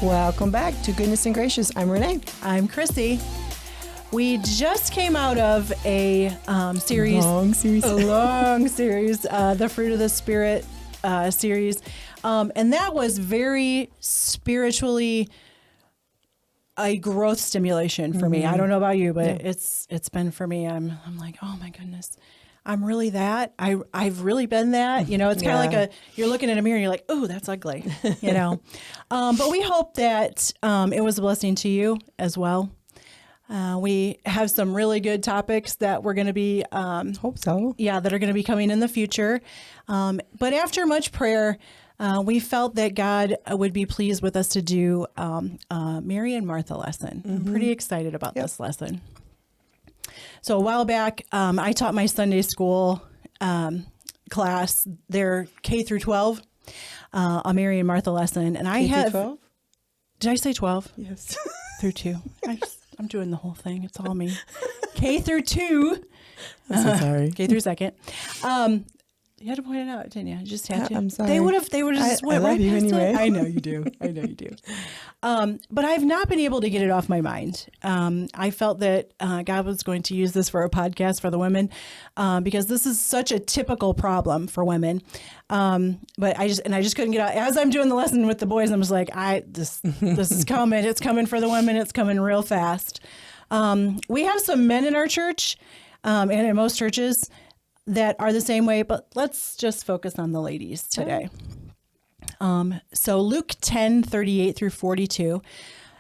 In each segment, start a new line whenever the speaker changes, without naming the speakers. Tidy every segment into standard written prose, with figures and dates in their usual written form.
Welcome back to Goodness and Gracious. I'm Renee.
I'm Chrissy. We just came out of a series.
Long series.
A long series, the Fruit of the Spirit series. And that was very spiritually a growth stimulation for me. I don't know about you, but it's been for me. I'm like, oh my goodness. I'm really that. I've really been that. You know, it's kind of like you're looking in a mirror and you're like, oh, that's ugly, you know. But we hope that it was a blessing to you as well. We have some really good topics that we're going to be,
Hope so.
Yeah, that are going to be coming in the future. But after much prayer, we felt that God would be pleased with us to do Mary and Martha lesson. I'm pretty excited about this lesson. So a while back, I taught my Sunday school class, their K through 12, a Mary and Martha lesson. And I have,
12?
Did I say 12?
Yes.
Through 2. I'm doing the whole thing. It's all me. K through 2.
I'm so sorry.
K through 2nd. You had to point it out, didn't you? You just had to.
I'm sorry.
They would have just went
I
right
love you
past
anyway.
it. I know you do. But I've not been able to get it off my mind. I felt that God was going to use this for a podcast for the women because this is such a typical problem for women. But I just couldn't get out. As I'm doing the lesson with the boys, I'm just like, this is coming. It's coming for the women. It's coming real fast. We have some men in our church and in most churches that are the same way, but let's just focus on the ladies today. So Luke 10:38 through 42.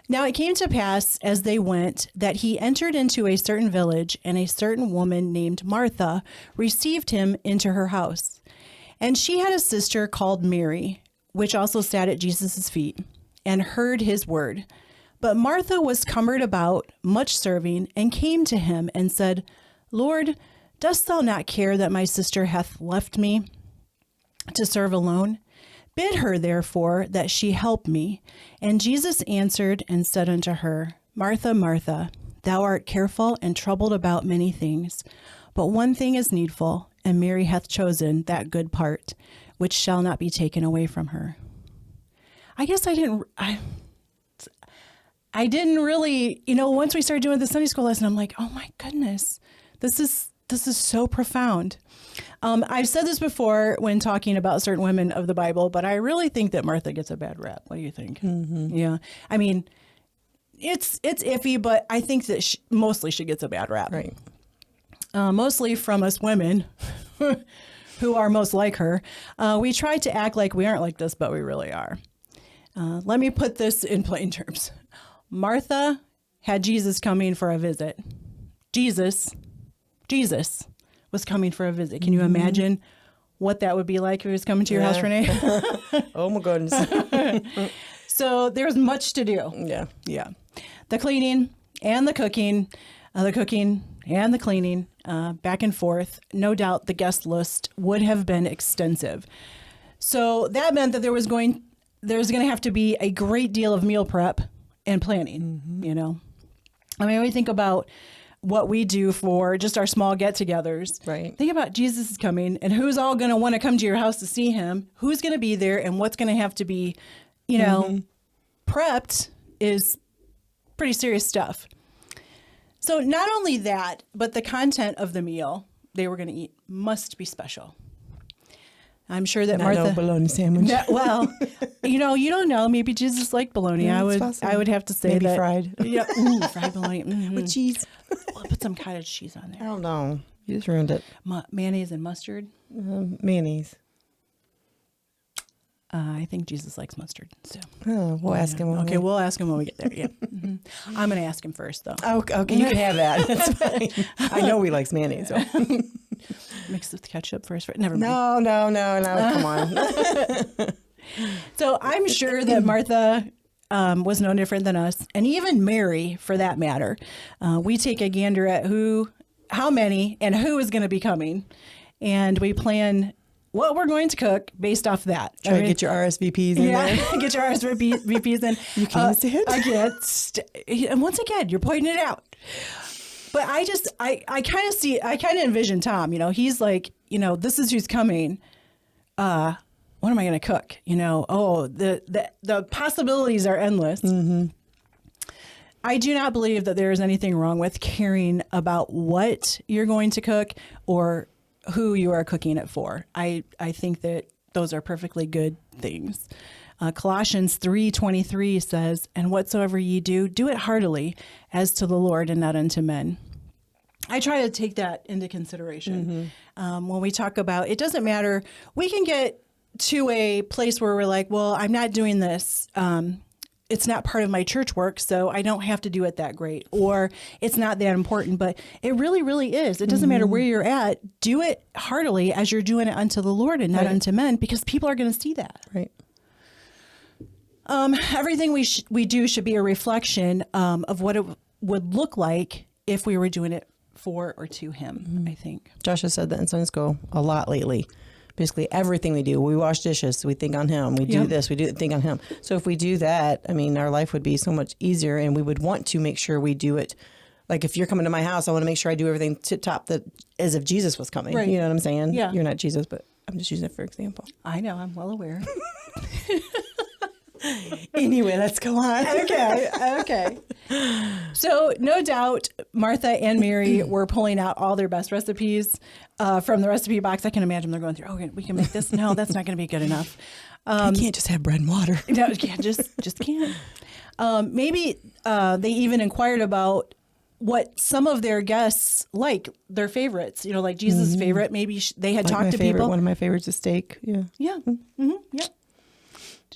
Now it came to pass as they went that he entered into a certain village, and a certain woman named Martha received him into her house. And she had a sister called Mary, which also sat at Jesus' feet and heard his word. But Martha was cumbered about, much serving, and came to him and said, Lord, dost thou not care that my sister hath left me to serve alone? Bid her, therefore, that she help me. And Jesus answered and said unto her, Martha, Martha, thou art careful and troubled about many things, but one thing is needful, and Mary hath chosen that good part, which shall not be taken away from her. I guess I didn't really, once we started doing the Sunday school lesson, I'm like, oh my goodness, this is so profound. I've said this before when talking about certain women of the Bible, but I really think that Martha gets a bad rap. What do you think? Mm-hmm. Yeah. I mean, it's iffy, but I think that mostly she gets a bad rap.
Right.
Mostly from us women who are most like her. We try to act like we aren't like this, but we really are. Let me put this in plain terms. Martha had Jesus coming for a visit. Jesus was coming for a visit. Can you imagine what that would be like if he was coming to your house, Renee?
Oh my goodness.
So there's much to do.
Yeah.
The cleaning and the cooking, and the cleaning, back and forth. No doubt the guest list would have been extensive. So that meant that there was going to have to be a great deal of meal prep and planning, I mean, we think about what we do for just our small get-togethers.
Right.
Think about Jesus is coming and who's all going to want to come to your house to see him, who's going to be there, and what's going to have to be, prepped is pretty serious stuff. So not only that, but the content of the meal they were going to eat must be special. I'm sure that Martha.
No bologna sandwich.
Well, you don't know. Maybe Jesus liked bologna.
Yeah,
I would have to say
maybe
that.
fried.
Yeah, fried bologna
With cheese.
Well, put some cottage cheese on
I
there.
don't know. You just ruined it.
Mayonnaise and mustard.
Mayonnaise.
I think Jesus likes mustard. So
We'll ask him.
Okay, we'll ask him when we get there. Yeah, I'm going to ask him first, though.
Okay, you can have that. That's fine. I know he likes mayonnaise. So.
Mix with ketchup first. Never mind.
No. Come on.
So I'm sure that Martha was no different than us, and even Mary, for that matter. We take a gander at how many, and who is going to be coming, and we plan what we're going to cook based off that.
Try to get your RSVPs in there.
Get your RSVPs in.
You can't see it?
And once again, you're pointing it out. But I kind of envision Tom, he's like, this is who's coming. Well, what am I going to cook? The possibilities are endless. I do not believe that there is anything wrong with caring about what you're going to cook or who you are cooking it for. I think that those are perfectly good things. Colossians 3:23 says, "And whatsoever ye do, do it heartily, as to the Lord and not unto men." I try to take that into consideration. When we talk about, it doesn't matter. We can get to a place where we're like, well, I'm not doing this. It's not part of my church work, so I don't have to do it that great, or it's not that important, but it really, really is. It doesn't matter where you're at. Do it heartily as you're doing it unto the Lord and not unto men, because people are going to see that.
Right.
Everything we do should be a reflection of what it would look like if we were doing it for or to him, I think.
Josh has said that in Sunday school a lot lately. Basically everything we do, we wash dishes, we think on him. We do this, we do think on him. So if we do that, I mean, our life would be so much easier, and we would want to make sure we do it. Like if you're coming to my house, I want to make sure I do everything tip top as if Jesus was coming.
Right.
You know what I'm saying?
Yeah.
You're not Jesus, but I'm just using it for example.
I know, I'm well aware.
Anyway, let's go on.
Okay. So no doubt Martha and Mary were pulling out all their best recipes from the recipe box. I can imagine they're going through, okay, we can make this. No, that's not going to be good enough.
You can't just have bread and water.
No, yeah, just can't. Maybe they even inquired about what some of their guests like, their favorites, like Jesus' favorite. Maybe they had talked to people.
One of my favorites is steak. Yeah.
Yeah. Mm-hmm. Yep.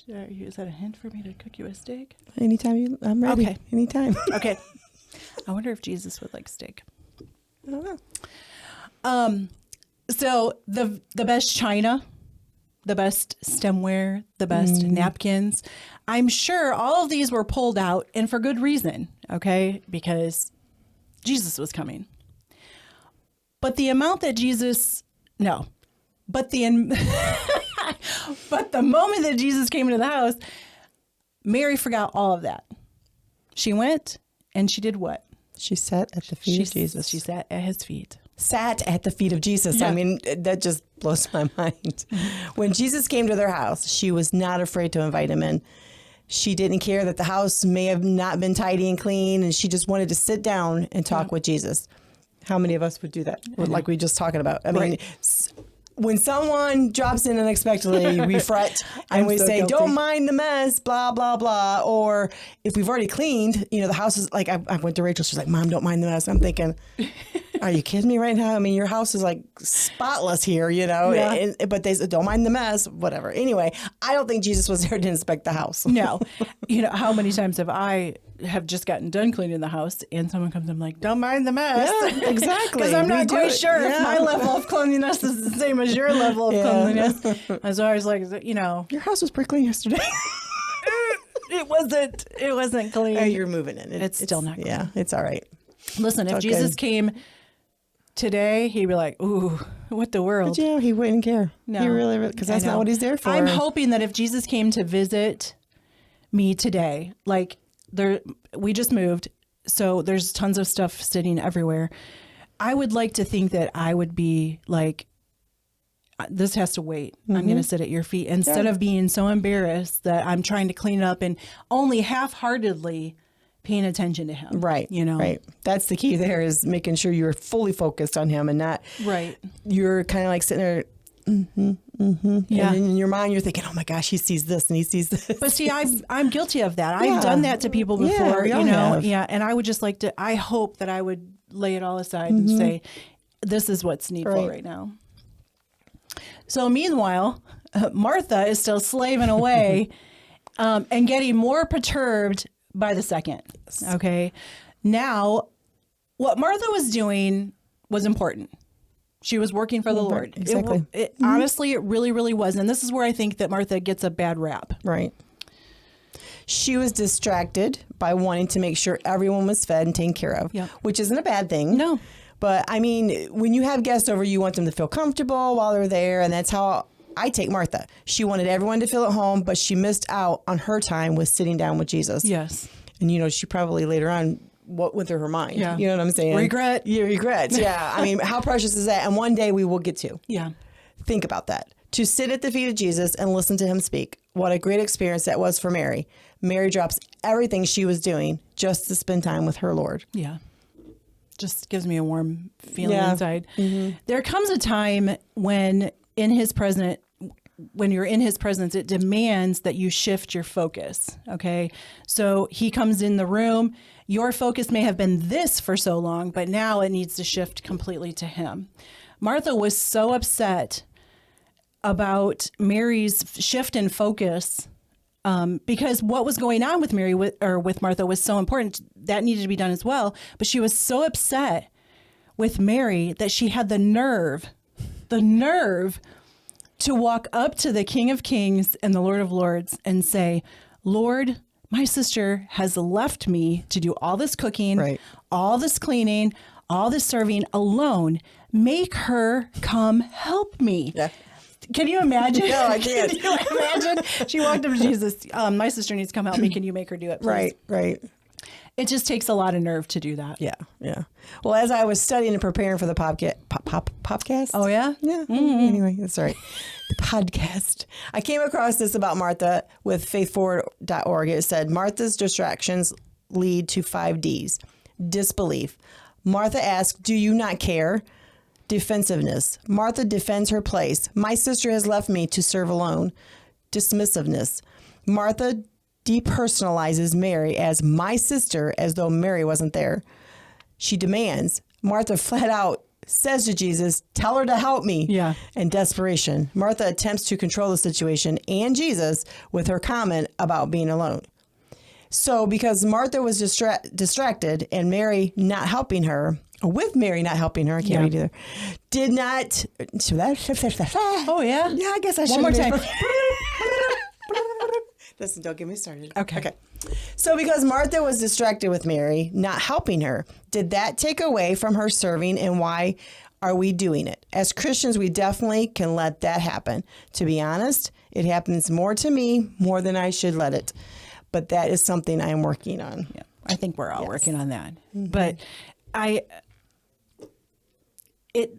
Is that a hint for me to cook you a steak?
Anytime I'm ready.
Okay.
Anytime.
Okay. I wonder if Jesus would like steak.
I don't know.
So the best china, the best stemware, the best napkins. I'm sure all of these were pulled out, and for good reason, okay? Because Jesus was coming. But the amount that but the moment that Jesus came into the house, Mary forgot all of that. She went and she did what?
She sat at the feet of Jesus.
She sat at his feet.
Sat at the feet of Jesus.
Yeah.
I mean, that just blows my mind. When Jesus came to their house, she was not afraid to invite him in. She didn't care that the house may have not been tidy and clean, and she just wanted to sit down and talk with Jesus. How many of us would do that? Like we just talking about. I mean, when someone drops in unexpectedly, we fret and we say, guilty. Don't mind the mess, blah, blah, blah. Or if we've already cleaned, the house is like, I went to Rachel, she's like, Mom, don't mind the mess. I'm thinking, are you kidding me right now? I mean, your house is like spotless here,
Yeah.
But they said, don't mind the mess, whatever. Anyway, I don't think Jesus was there to inspect the house.
No. How many times have just gotten done cleaning the house and someone comes in like, don't mind the mess.
Yeah, exactly.
Because I'm not quite sure if my level of cleanliness is the same as your level of cleanliness. I was always like,
Your house was pretty clean yesterday.
It wasn't clean.
Oh, you're moving in.
It's still not clean.
Yeah, it's all right.
Listen, if Jesus came today, he'd be like, ooh, what the world?
But he wouldn't care.
No.
He really, because that's not what he's there for.
I'm hoping that if Jesus came to visit me today, like we just moved, so there's tons of stuff sitting everywhere. I would like to think that I would be like, this has to wait. I'm going to sit at your feet instead of being so embarrassed that I'm trying to clean up and only half-heartedly paying attention to him.
Right. Right. That's the key there, is making sure you're fully focused on him and not, you're kind of like sitting there, yeah. And in your mind, you're thinking, oh my gosh, he sees this and he sees this.
But see, I'm guilty of that. I've done that to people before,
have.
and I would just like to, I hope that I would lay it all aside and say, this is what's needful right now. So meanwhile, Martha is still slaving away and getting more perturbed by the second. Okay. Now, what Martha was doing was important. She was working for the Lord.
Exactly.
Honestly, it really, really was. And this is where I think that Martha gets a bad rap.
Right. She was distracted by wanting to make sure everyone was fed and taken care of, which isn't a bad thing.
No.
But I mean, when you have guests over, you want them to feel comfortable while they're there. And that's how I take Martha. She wanted everyone to feel at home, but she missed out on her time with sitting down with Jesus.
Yes.
And, she probably later on, what went through her mind?
Yeah.
You know what I'm saying?
Regret.
Yeah, regret. Yeah. I mean, how precious is that? And one day we will get to.
Yeah.
Think about that. to sit at the feet of Jesus and listen to him speak. What a great experience that was for Mary. Mary drops everything she was doing just to spend time with her Lord.
Yeah. Just gives me a warm feeling
Yeah.
inside. There comes a time when you're in his presence, it demands that you shift your focus. Okay. So he comes in the room. Your focus may have been this for so long, but now it needs to shift completely to him. Martha was so upset about Mary's shift in focus because what was going on with with Martha was so important. That needed to be done as well. But she was so upset with Mary that she had the nerve to walk up to the King of Kings and the Lord of Lords and say, Lord, my sister has left me to do all this cooking,
Right.
all this cleaning, all this serving alone. Make her come help me.
Yeah.
Can you imagine?
No, I can't.
Can you imagine? She walked up to Jesus. My sister needs to come help me. Can you make her do it, please?
Right.
It just takes a lot of nerve to do that.
Yeah. Well, as I was studying and preparing for the podcast.
Oh, yeah?
Yeah. Anyway, that's all right. The podcast. I came across this about Martha with faithforward.org. It said, Martha's distractions lead to 5 Ds. Disbelief. Martha asked, do you not care? Defensiveness. Martha defends her place. My sister has left me to serve alone. Dismissiveness. Martha depersonalizes Mary as my sister as though Mary wasn't there. She demands. Martha flat out says to Jesus, tell her to help me.
Yeah.
And desperation. Martha attempts to control the situation and Jesus with her comment about being alone. So because Martha was distracted and Mary not helping her, with Mary not helping her, I can't read either, did not.
Oh, yeah?
Yeah, I guess I should.
One more time.
Listen, don't get me started.
Okay.
So because Martha was distracted with Mary not helping her, did that take away from her serving, and why are we doing it? As Christians, we definitely can let that happen. To be honest, it happens more to me more than I should let it. But that is something I am working on.
Yeah, I think we're all working on that. But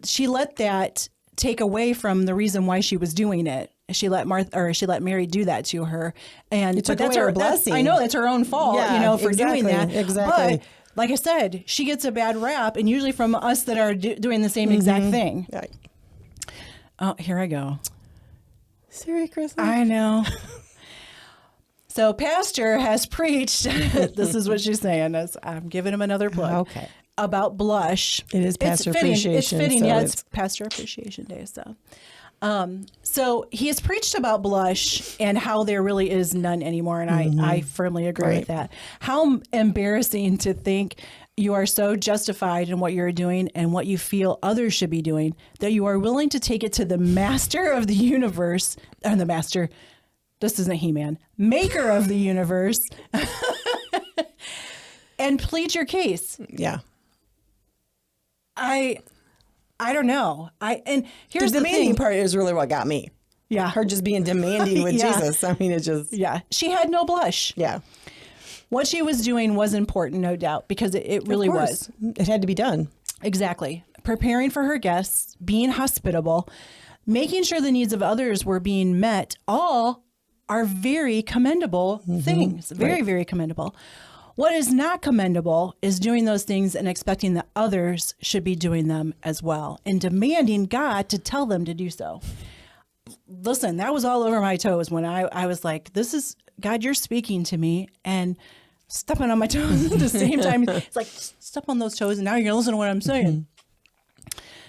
she let that take away from the reason why she was doing it. She let Mary do that to her, and
took away her blessing.
I know that's her own fault, for doing that.
Exactly.
But like I said, she gets a bad rap, and usually from us that are doing the same exact thing.
Right.
Oh, here I go.
Merry Christmas.
I know. So Pastor has preached, this is what she's saying, I'm giving him another plug.
Okay.
About blush.
It is Pastor
It's fitting.
Appreciation.
It's fitting,
so
it's Pastor Appreciation Day. So he has preached about blush and how there really is none anymore. And I firmly agree with that. How embarrassing to think you are so justified in what you're doing and what you feel others should be doing that you are willing to take it to the master of the universe, and the master, this isn't He-Man, maker of the universe, and plead your case.
Yeah.
I don't know. And here's
The
the
demanding
thing.
part is really what got me.
Yeah.
Her just being demanding with
Yeah.
Jesus. I mean, it just.
Yeah. She had no blush.
Yeah.
What she was doing was important, no doubt, because it really
Of course.
was.
It had to be done.
Exactly. Preparing for her guests, being hospitable, making sure the needs of others were being met, all are very commendable things. Very, very commendable. What is not commendable is doing those things and expecting that others should be doing them as well and demanding God to tell them to do so. Listen, that was all over my toes when I was like, this is, God, you're speaking to me and stepping on my toes at the same time. It's like, step on those toes and now you're going to listen to what I'm saying.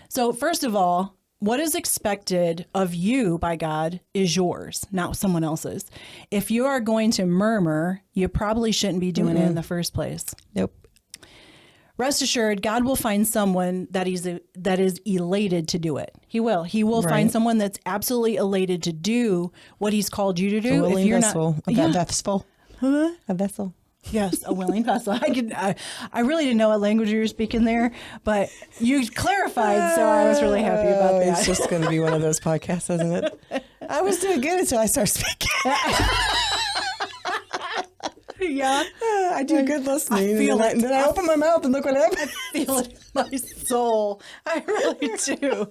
So first of all, what is expected of you by God is yours, not someone else's. If you are going to murmur, you probably shouldn't be doing it in the first place.
Nope.
Rest assured, God will find someone that is elated to do it. He will. He will find someone that's absolutely elated to do what He's called you to do.
A willing vessel.
Yeah.
Vessel.
Huh?
A vessel.
Yes, a willing vessel. I really didn't know what language you were speaking there, but you clarified, so I was really happy about that.
It's just going to be one of those podcasts, isn't it? I was doing good until I started speaking.
Yeah,
I do good listening.
I feel it.
Then I open my mouth and look what happened.
I feel it in my soul. I really do.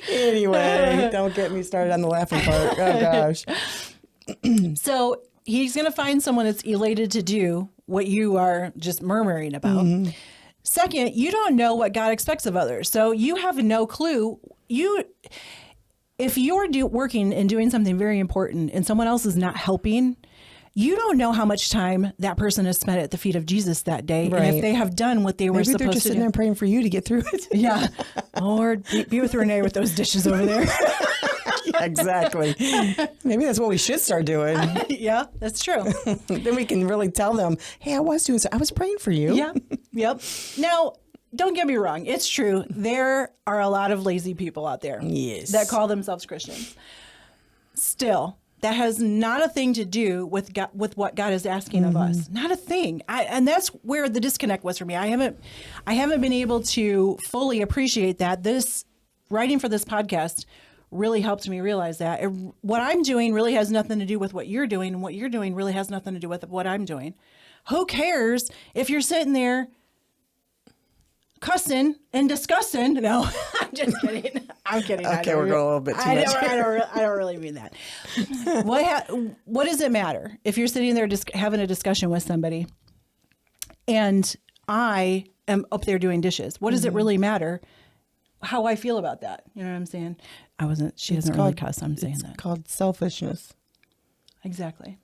Anyway, don't get me started on the laughing part. Oh, gosh.
So he's going to find someone that's elated to do what you are just murmuring about. Second, you don't know what God expects of others. So you have no clue. If you're working and doing something very important and someone else is not helping, you don't know how much time that person has spent at the feet of Jesus that day.
Right.
And if they have done what they were
Maybe
supposed
they're just
to
sitting
do.
there praying for you to get through it.
Yeah. Lord, be with Renee with those dishes over there.
Yeah, exactly. Maybe that's what we should start doing.
Yeah, that's true.
Then we can really tell them, hey, I was praying for you.
Yeah. Yep. Now, don't get me wrong. It's true. There are a lot of lazy people out there
Yes.
that call themselves Christians. Still, that has not a thing to do with God, with what God is asking of us. Not a thing. And that's where the disconnect was for me. I haven't been able to fully appreciate that. This writing for this podcast really helped me realize that what I'm doing really has nothing to do with what you're doing, and what you're doing really has nothing to do with what I'm doing. Who cares if you're sitting there cussing and discussing? No, I'm just kidding. I'm kidding.
Okay, we're going a little bit too much.
I don't really mean that. What does it matter if you're sitting there having a discussion with somebody and I am up there doing dishes? What does it really matter how I feel about that? You know what I'm saying? She doesn't really cuss. I'm saying that.
It's called selfishness.
Exactly.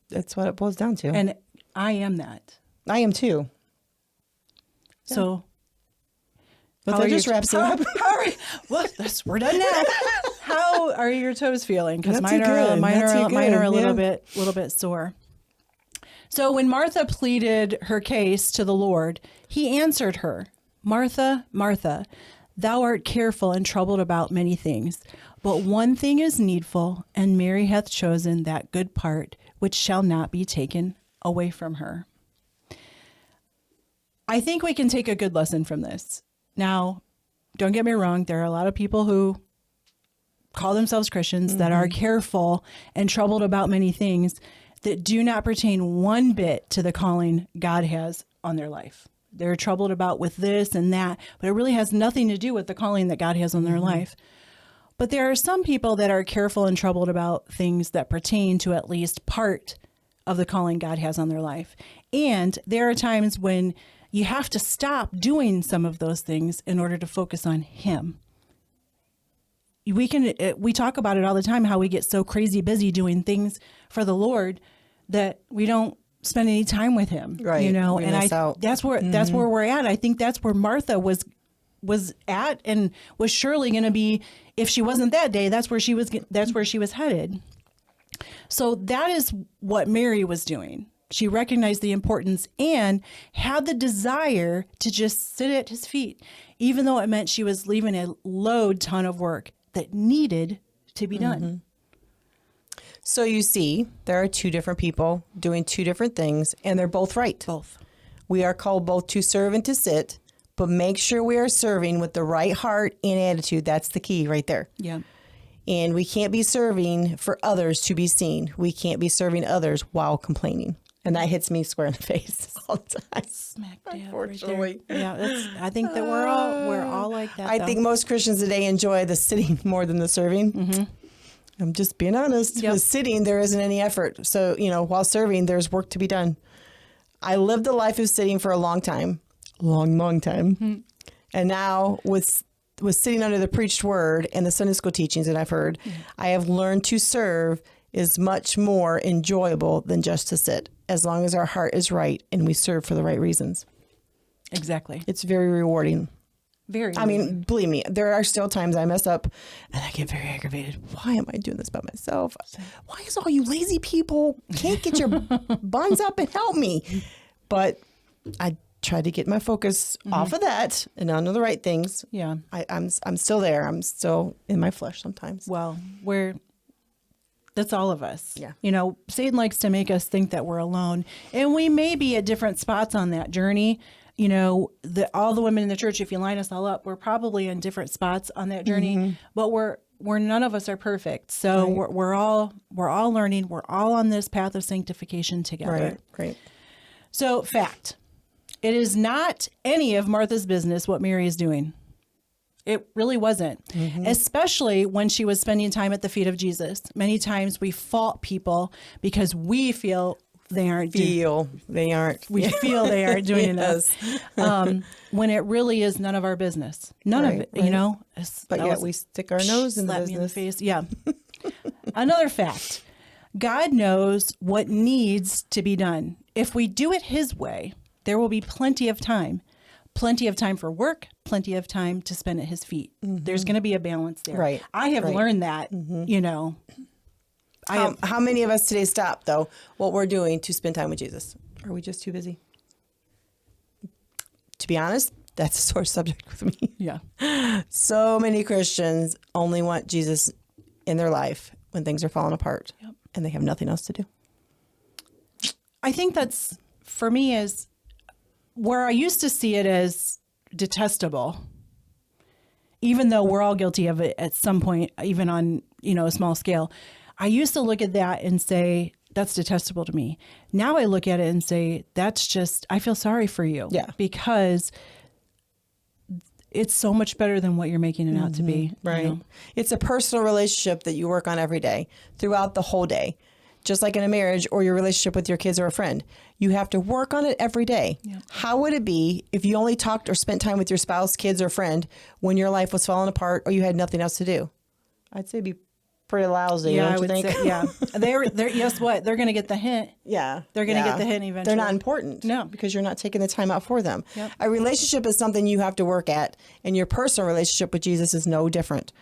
That's what it boils down to.
And I am that.
I am too.
So.
But that just wraps it up.
We're done now. How are your toes feeling? Because mine are a little bit sore. So when Martha pleaded her case to the Lord, he answered her, Martha, Martha, thou art careful and troubled about many things, but one thing is needful, and Mary hath chosen that good part, which shall not be taken away from her. I think we can take a good lesson from this. Now, don't get me wrong. There are a lot of people who call themselves Christians that are careful and troubled about many things that do not pertain one bit to the calling God has on their life. They're troubled about with this and that, but it really has nothing to do with the calling that God has on their life. But there are some people that are careful and troubled about things that pertain to at least part of the calling God has on their life. And there are times when you have to stop doing some of those things in order to focus on Him. We talk about it all the time, how we get so crazy busy doing things for the Lord that we don't spend any time with Him.
Right.
You know,
We
and
miss out.
that's where we're at. I think that's where Martha was at and was surely going to be. If she wasn't that day, that's where she was headed. So that is what Mary was doing. She recognized the importance and had the desire to just sit at His feet, even though it meant she was leaving a load ton of work that needed to be done.
So you see, there are two different people doing two different things, and they're both right.
Both.
We are called both to serve and to sit, but make sure we are serving with the right heart and attitude. That's the key right there.
Yeah.
And we can't be serving for others to be seen. We can't be serving others while complaining. And that hits me square in the face all the time.
Smack dab.
Unfortunately.
Right there. Yeah, I think that we're all like that.
I think most Christians today enjoy the sitting more than the serving. I'm just being honest.
Yep.
With sitting, there isn't any effort. So, while serving, there's work to be done. I lived the life of sitting for a long time. Long time. And now with sitting under the preached word and the Sunday school teachings that I've heard, I have learned to serve is much more enjoyable than just to sit, as long as our heart is right and we serve for the right reasons.
Exactly.
It's very rewarding.
Very.
I mean, believe me, there are still times I mess up and I get very aggravated. Why am I doing this by myself? Why is all you lazy people can't get your buns up and help me? But I try to get my focus off of that and onto the right things.
Yeah.
I'm still there. I'm still in my flesh sometimes.
Well, that's all of us.
Yeah.
Satan likes to make us think that we're alone, and we may be at different spots on that journey. All the women in the church, if you line us all up, we're probably in different spots on that journey, but we're none of us are perfect. So we're all learning. We're all on this path of sanctification together.
Right.
So fact, it is not any of Martha's business what Mary is doing. It really wasn't, especially when she was spending time at the feet of Jesus. Many times we fault people because we feel they aren't doing we feel they aren't doing enough. When it really is none of our business. None of it, you know.
But yet we stick our nose in the
slap
business.
me in the face. Yeah. Another fact. God knows what needs to be done. If we do it his way, there will be plenty of time. Plenty of time for work, plenty of time to spend at his feet. There's going to be a balance there.
Right.
I have learned that, you know.
How many of us today stop, though, what we're doing to spend time with Jesus? Are we just too busy? To be honest, that's a sore subject with me.
Yeah.
So many Christians only want Jesus in their life when things are falling apart, and they have nothing else to do.
I think that's, for me, is where I used to see it as detestable, even though we're all guilty of it at some point, even on, you know, a small scale. I used to look at that and say, that's detestable to me. Now I look at it and say, that's just, I feel sorry for you.
Yeah.
Because it's so much better than what you're making it out to be.
Right.
You know?
It's a personal relationship that you work on every day, throughout the whole day. Just like in a marriage or your relationship with your kids or a friend. You have to work on it every day. Yep. How would it be if you only talked or spent time with your spouse, kids, or friend when your life was falling apart or you had nothing else to do? I'd say it'd be pretty lousy.
Yeah,
don't
I
you
would
think?
say, yeah. They're guess what? They're going to get the hint.
Yeah.
They're going to get the hint eventually.
They're not important.
No.
Because you're not taking the time out for them.
Yep.
A relationship is something you have to work at, and your personal relationship with Jesus is no different.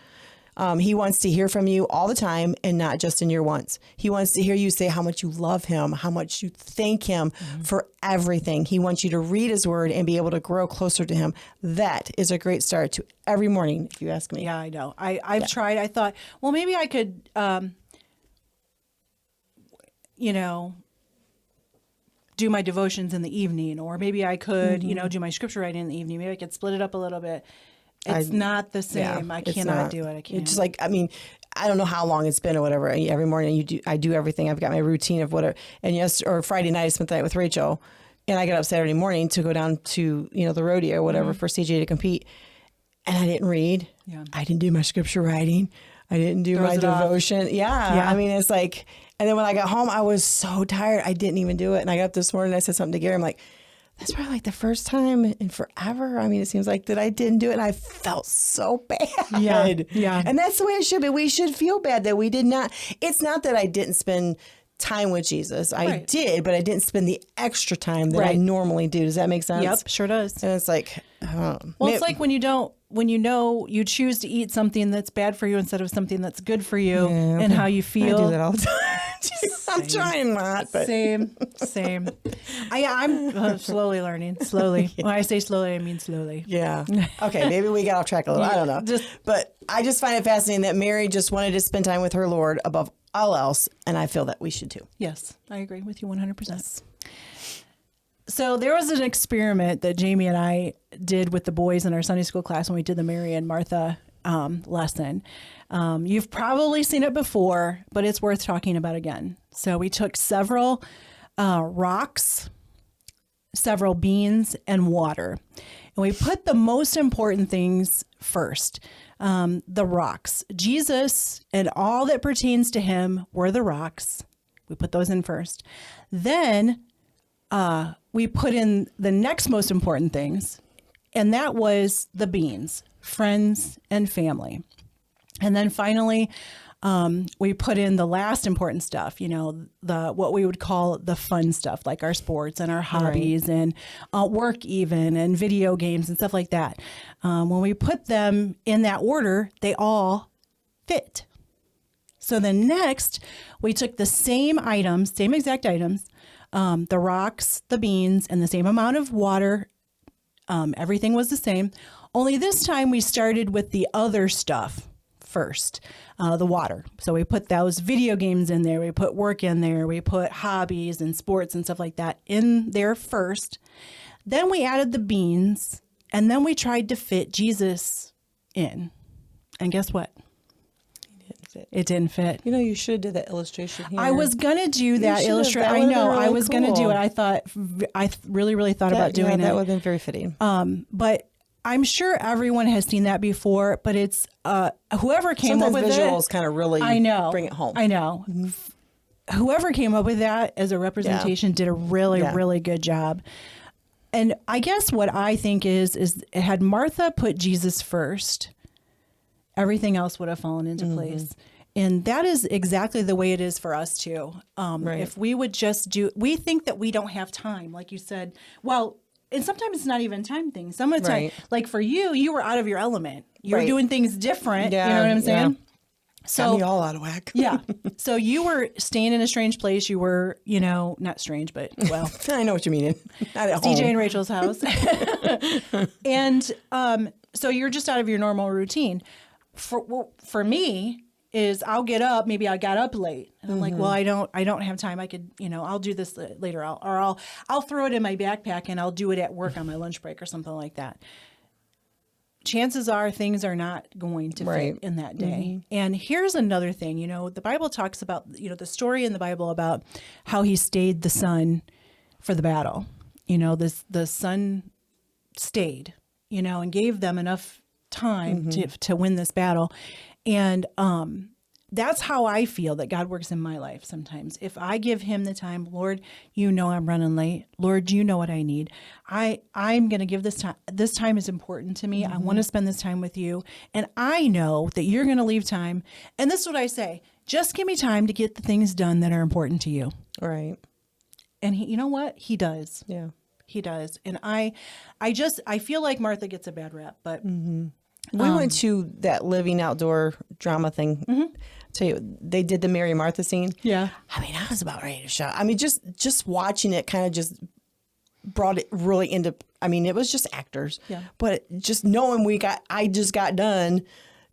He wants to hear from you all the time and not just in your wants. He wants to hear you say how much you love him, how much you thank him for everything. He wants you to read his word and be able to grow closer to him. That is a great start to every morning, if you ask me.
Yeah, I know. I've tried. I thought, well, maybe I could, you know, do my devotions in the evening, or maybe I could, you know, do my scripture writing in the evening. Maybe I could split it up a little bit. It's not the same. I cannot do it. I can't.
It's just like, I mean, I don't know how long it's been or whatever. Every morning I do everything. I've got my routine of whatever. And or Friday night I spent the night with Rachel, and I got up Saturday morning to go down to, you know, the rodeo or whatever for CJ to compete. And I didn't read. Yeah. I didn't do my scripture writing. I didn't do my devotion. Yeah. I mean, it's like, and then when I got home, I was so tired. I didn't even do it. And I got up this morning and I said something to Gary. I'm like, that's probably like the first time in forever. I mean, it seems like that I didn't do it, and I felt so bad.
Yeah.
And that's the way it should be. We should feel bad that we did not. It's not that I didn't spend time with Jesus. I did, but I didn't spend the extra time that I normally do. Does that make sense?
Yep, sure does.
And it's like,
it's like when you know you choose to eat something that's bad for you instead of something that's good for you, and how you feel.
I do that all the time. I'm trying not, but
same. I'm slowly learning. Slowly. When I say slowly, I mean slowly.
Yeah. Okay. Maybe we got off track a little. I don't know. But I just find it fascinating that Mary just wanted to spend time with her Lord above all else, and I feel that we should too.
Yes, I agree with you 100%. So there was an experiment that Jamie and I did with the boys in our Sunday school class when we did the Mary and Martha lesson. You've probably seen it before, but it's worth talking about again. So we took several rocks, several beans, and water. And we put the most important things first. The rocks. Jesus and all that pertains to him were the rocks. We put those in first. Then we put in the next most important things, and that was the beans, friends and family. And then finally, we put in the last important stuff, you know, what we would call the fun stuff, like our sports and our hobbies and work even, and video games and stuff like that. When we put them in that order, they all fit. So then next, we took the same items, same exact items, the rocks, the beans, and the same amount of water. Everything was the same. Only this time we started with the other stuff first, the water. So we put those video games in there. We put work in there. We put hobbies and sports and stuff like that in there first. Then we added the beans, and then we tried to fit Jesus in. And guess what? It didn't fit.
You know, you should do that illustration here.
I was going to do that illustration. I know. Really I was going to do it. I really thought about doing it.
That would have been very fitting.
But I'm sure everyone has seen that before, but it's whoever came
Sometimes
up with
visuals
it.
kind of really
I know.
bring it home.
I know. Whoever came up with that as a representation did a really, really good job. And I guess what I think is had Martha put Jesus first, everything else would have fallen into place. And that is exactly the way it is for us too. If we would just we think that we don't have time, like you said. Well, and sometimes it's not even time thing. Some of the time, like for you, you were out of your element. You were doing things different. You know what I'm saying? So
got me all out of whack.
yeah. So you were staying in a strange place. You were, not strange, but well,
I know what you mean. Not at
DJ
home.
and Rachel's house. And so you're just out of your normal routine. For me is I'll get up. Maybe I got up late, and I'm like, well, I don't have time. I could, I'll do this later. I'll throw it in my backpack and I'll do it at work on my lunch break or something like that. Chances are things are not going to fit in that day. And here's another thing, the Bible talks about, the story in the Bible about how he stayed the sun for the battle. The sun stayed, and gave them enough time to win this battle. And that's how I feel that God works in my life sometimes. If I give him the time, Lord, I'm running late. Lord, you know what I need. I'm going to give this time. This time is important to me. I want to spend this time with you. And I know that you're going to leave time. And this is what I say. Just give me time to get the things done that are important to you.
Right.
And he, you know what? He does.
Yeah.
He does. And I feel like Martha gets a bad rap, but
we went to that living outdoor drama thing. Tell you, they did the Mary and Martha scene.
Yeah.
I mean, I was about ready to shout. I mean, just watching it kind of just brought it really into, I mean, it was just actors.
Yeah.
But just knowing I just got done,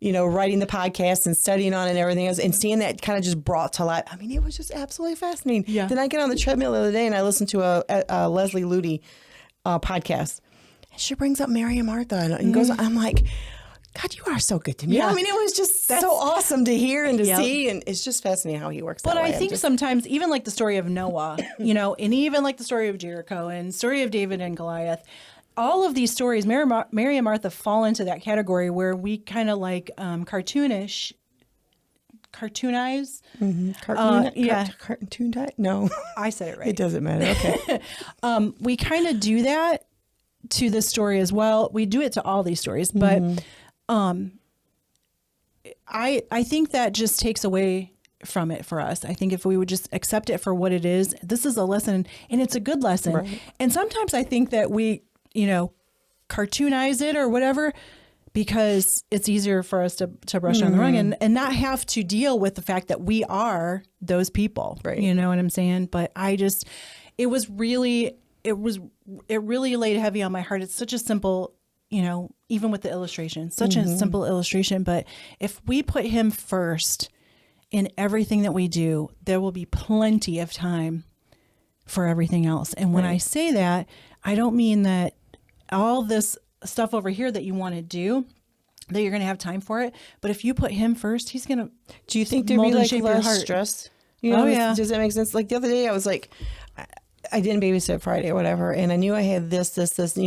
writing the podcast and studying on it and everything else, and seeing that kind of just brought to life. I mean, it was just absolutely fascinating.
Yeah.
Then I get on the treadmill the other day and I listened to a Leslie Ludy podcast. And she brings up Mary and Martha and goes, I'm like, God, you are so good to me.
Yeah.
I mean, it was just so awesome to hear and to see. And it's just fascinating how he works.
But
that way.
I think sometimes even like the story of Noah, and even like the story of Jericho and story of David and Goliath, all of these stories, Mary and Martha fall into that category where we kind of like cartoonize.
Cartoon diet? No.
I said it right.
It doesn't matter. Okay.
We kind of do that to this story as well. We do it to all these stories, but I think that just takes away from it for us. I think if we would just accept it for what it is, this is a lesson and it's a good lesson. Right. And sometimes I think that we, cartoonize it or whatever, because it's easier for us to brush on the rung and not have to deal with the fact that we are those people. Right. You know what I'm saying? But it really laid heavy on my heart. It's such a simple, even with the illustration, such a simple illustration. But if we put him first in everything that we do, there will be plenty of time for everything else. And when I say that, I don't mean that all this stuff over here that you want to do, that you're going to have time for it. But if you put him first, he's going to.
Do you think there'd be like less stress? Does that make sense? Like the other day, I was like, I didn't babysit Friday or whatever, and I knew I had this,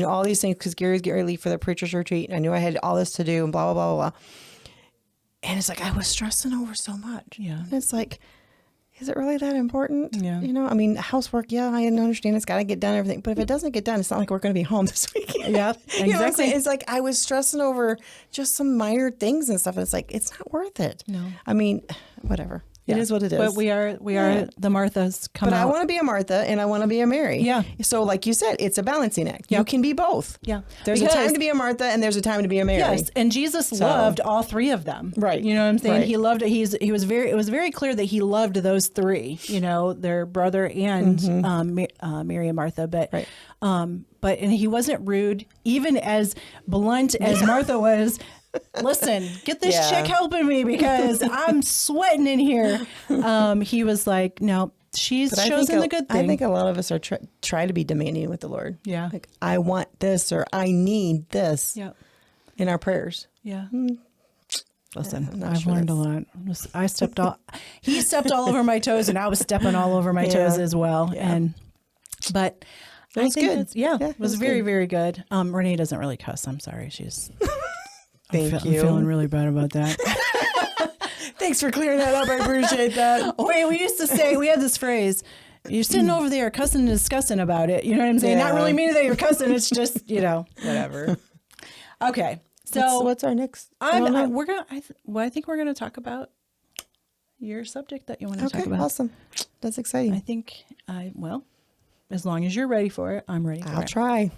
all these things because Gary's getting ready to leave for the preacher's retreat, and I knew I had all this to do and blah, blah, blah, blah, blah. And it's like I was stressing over so much. Yeah. And it's like, is it really that important? Yeah. I mean, housework, I understand it's got to get done, everything. But if it doesn't get done, it's not like we're going to be home this weekend.
Yeah, exactly.
It's like I was stressing over just some minor things and stuff. And it's like, it's not worth it.
No.
I mean, whatever. It is what it is.
But we are the Marthas come out.
But I want to be a Martha and I want to be a Mary. Yeah. So like you said, it's a balancing act. Yep. You can be both. Yeah. There's a time to be a Martha and there's a time to be a Mary.
Yes. And Jesus loved all three of them. Right. You know what I'm saying? Right. He loved it. It was very clear that he loved those three, their brother and Mary and Martha. But and he wasn't rude, even as blunt as Martha was. Listen, get this chick helping me because I'm sweating in here. He was like, no, she's chosen the good thing.
I think a lot of us are try to be demanding with the Lord. Yeah. Like, I want this or I need this in our prayers. Yeah.
Listen, I've learned a lot. He stepped all over my toes and I was stepping all over my toes as well. Yeah. But
It was good.
It was very, very good. Renee doesn't really cuss. I'm sorry.
Thank you.
I'm feeling really bad about that.
Thanks for clearing that up. I appreciate that.
Wait, we used to say, we had this phrase, you're sitting over there cussing and discussing about it. You know what I'm saying?
Yeah.
Not really meaning that you're cussing. It's just, whatever. Okay. So
what's our next?
I think we're going to talk about your subject that you want to talk about.
Awesome. That's exciting.
I think as long as you're ready for it, I'm ready for it.
I'll try.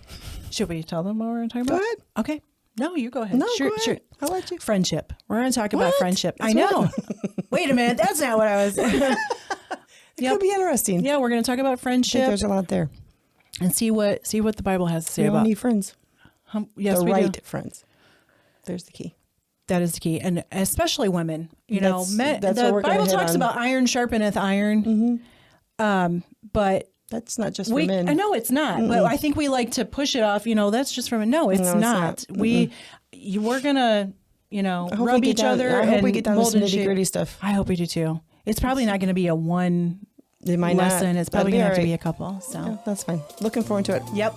Should we tell them what we're going to talk about?
Go ahead.
Okay. No, you go ahead.
No,
sure,
go ahead.
sure.
I'll let you.
Friendship. We're going to talk about friendship.
That's
I know. Wait a minute. That's not what I was.
It could be interesting.
Yeah, we're going to talk about
I think
friendship
there's a lot there.
and see what the Bible has to say
We
about.
all need friends.
Yes,
The
we
right
do.
friends. There's the key.
That is the key, and especially women.
That's
Men,
what
the
we're gonna
Bible
hit
talks
on.
about iron sharpeneth iron. But
That's not just for men.
I know it's not, but I think we like to push it off. That's just from no, it's
No, it's
not.
not.
We're gonna
I hope we
rub
get
each
down-
other.
I hope
and
we get down to
mold
some
and shape.
nitty-gritty stuff.
I hope we do too. It's probably not going to be a one
It might
lesson.
not.
It's probably going
That'd
to
be
have to
all
be a couple. So
right. That's fine. Looking forward to it.
yep.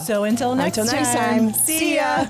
So until next
Until next time.
See ya.